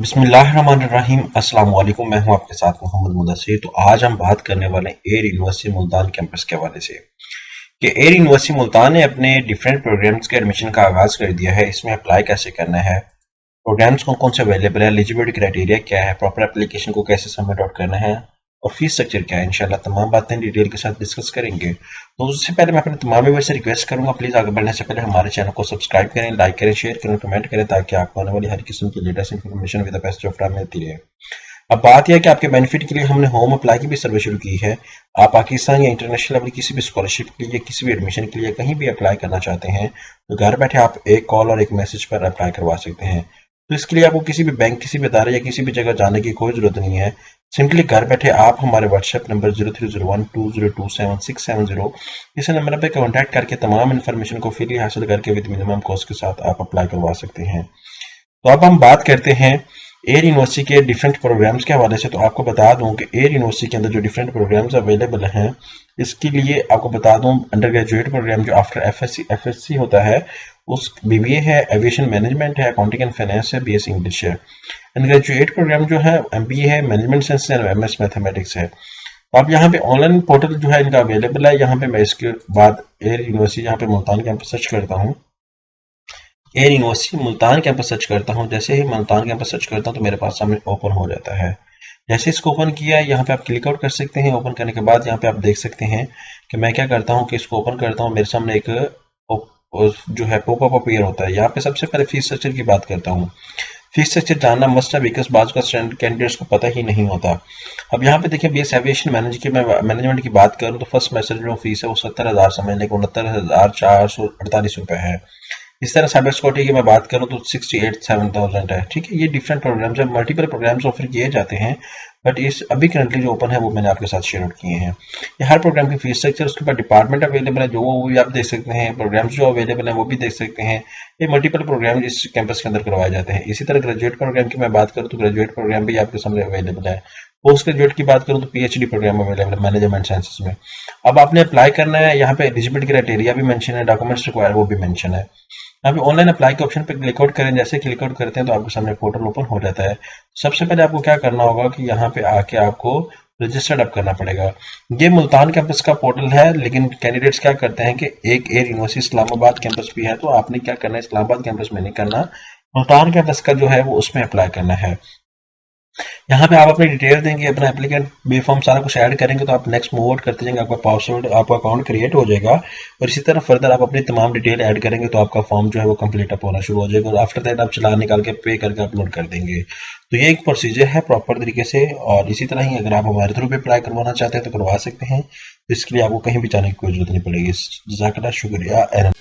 बिस्मिल्लाहिर्रहमानिर्रहीम। अस्सलाम वालेकुम। मैं हूं आपके साथ मोहम्मद मुदस्सिर। तो आज हम बात करने वाले हैं एयर यूनिवर्सिटी मुल्तान कैंपस के हवाले से कि एयर यूनिवर्सिटी मुल्तान ने अपने डिफरेंट प्रोग्राम्स के एडमिशन का आगाज कर दिया है। इसमें अप्लाई कैसे करना है, प्रोग्राम्स कौन कौन से अवेलेबल है, एलिजिबिलिटी क्राइटेरिया क्या है, प्रॉपर एप्लीकेशन को कैसे सबमिट आउट करना है और फीस स्ट्रक्चर क्या है, इंशाल्लाह तमाम बातें डिटेल के साथ डिस्कस करेंगे। तो उससे पहले मैं अपने तमाम व्यूअर्स से रिक्वेस्ट करूंगा, प्लीज आगे बढ़ने से पहले हमारे चैनल को सब्सक्राइब करें, लाइक करें, शेयर करें, कमेंट करें ताकि आपको आने वाली हर किस्म की latest information with the best of time मिलती रहे। अब बात यह है कि आपके बेनिफिट के लिए हमने होम अप्लाई की भी सर्विस शुरू की है। आप पाकिस्तान या इंटरनेशनल लेवल किसी भी स्कॉलरशिप के लिए, किसी भी एडमिशन के लिए कहीं भी अप्लाई करना चाहते हैं तो घर बैठे आप एक कॉल और एक मैसेज पर अप्लाई करवा सकते हैं। तो इसके लिए आपको किसी भी बैंक, किसी भी इदारे या किसी भी जगह जाने की कोई जरूरत नहीं है। सिंपली घर बैठे आप हमारे व्हाट्सएप नंबर 0301202770 इस नंबर पर कॉन्टैक्ट करके तमाम इन्फॉर्मेशन को फ्रीली हासिल करके विद मिनिमम कॉस्ट के साथ आप अप्लाई करवा सकते हैं। तो अब हम बात करते हैं एयर यूनिवर्सिटी के डिफरेंट प्रोग्राम्स के हवाले से। तो आपको बता दूं कि एयर यूनिवर्सिटी के अंदर जो डिफरेंट प्रोग्राम्स अवेलेबल हैं, इसके लिए आपको बता दूं अंडर ग्रेजुएट प्रोग्राम जो आफ्टर एफएससी होता है, उस बीबीए है, एविएशन मैनेजमेंट है, अकाउंटिंग एंड फाइनेंस है, बीएससी इंग्लिश है। अंडर ग्रेजुएट प्रोग्राम जो है एमबीए है, मैनेजमेंट साइंस है, एमएस मैथमेटिक्स है। तो आप यहाँ पे ऑनलाइन पोर्टल जो है इनका अवेलेबल है। यहाँ पे मैं इसके बाद एयर यूनिवर्सिटी यहाँ पे मुल्तान कैंपस सर्च करता हूँ, air university Multan campus search करता हूँ। जैसे ही मुल्तान कैंपस सर्च करता हूँ तो मेरे पास सामने ओपन हो जाता है। जैसे इसको ओपन किया है, यहाँ पे आप क्लिक आउट कर सकते हैं। ओपन करने के बाद यहाँ पे आप देख सकते हैं कि मैं क्या करता हूँ कि इसको ओपन करता हूँ, मेरे सामने एक जो है पॉपअप अपीयर होता है। यहाँ पे सबसे पहले फीस स्ट्रक्चर की बात करता हूँ। फीस स्ट्रक्चर जानना मस्ट है बिकॉज बाजू का स्टूडेंट कैंडिडेट्स को पता ही नहीं होता। अब यहाँ पे देखिए बीएस एविएशन मैनेजमेंट की बात करूँ तो फर्स्ट सेमेस्टर जो फीस है वो 70,000 समझने को 69,448 रुपए है। इस तरह साइबर सिक्योरिटी की मैं बात करूं तो 68,700 है। ठीक है, ये डिफरेंट प्रोग्राम्स है, मल्टीपल प्रोग्राम्स ऑफर किए जाते हैं, बट इस अभी करंटली जो ओपन है वो मैंने आपके साथ शेयर आउट किए हैं। ये हर प्रोग्राम की फीस स्ट्रक्चर, उसके बाद डिपार्टमेंट अवेलेबल है जो वो भी आप देख सकते हैं, प्रोग्राम्स जो अवेलेबल है वो भी देख सकते हैं। ये मल्टीपल प्रोग्राम इस कैंपस के अंदर करवाए जाते हैं। इसी तरह ग्रेजुएट प्रोग्राम की मैं बात करूँ तो ग्रेजुएट प्रोग्राम भी आपके सामने अवेलेबल है। पोस्ट ग्रेजुएट की बात करूँ तो पीएचडी प्रोग्राम अवेलेबल है मैनेजमेंट साइंसेस में। अब आपने अप्लाई करना है, यहाँ पे एलिजिबिलिटी क्राइटेरिया भी मेंशन है, डॉक्यूमेंट्स रिक्वायर वो भी मेंशन है। आप ऑनलाइन अप्लाई के ऑप्शन पे क्लिक आउट करें। जैसे क्लिक आउट करते हैं तो आपके सामने पोर्टल ओपन हो जाता है। सबसे पहले आपको क्या करना होगा कि यहाँ पे आके आपको रजिस्टर्ड अप करना पड़ेगा। ये मुल्तान कैंपस का पोर्टल है, लेकिन कैंडिडेट्स क्या करते हैं कि एक एयर यूनिवर्सिटी इस्लामाबाद कैंपस भी है, तो आपने क्या करना है, इस्लामाबाद कैंपस में नहीं करना, मुल्तान कैंपस का जो है वो उसमें अप्लाई करना है। यहाँ पे आप अपनी डिटेल देंगे, अपना एप्लीकेंट बी फॉर्म सारा कुछ ऐड करेंगे तो आप नेक्स्ट मूव आउट करते जाएंगे, आपका पासवर्ड, आपका अकाउंट क्रिएट हो जाएगा और इसी तरह फर्दर आप अपनी तमाम डिटेल ऐड करेंगे तो आपका फॉर्म जो है वो कंप्लीट अप होना शुरू हो जाएगा और आफ्टर दैट आप चलान निकाल के पे करके अपलोड कर देंगे। तो ये एक प्रोसीजर है प्रॉपर तरीके से। और इसी तरह ही अगर आप हमारे थ्रू भी अप्लाई करवाना चाहते हैं तो करवा सकते हैं। इसके लिए आपको कहीं भी जाने की कोई जरूरत नहीं पड़ेगी। जज़ाकल्लाह, शुक्रिया।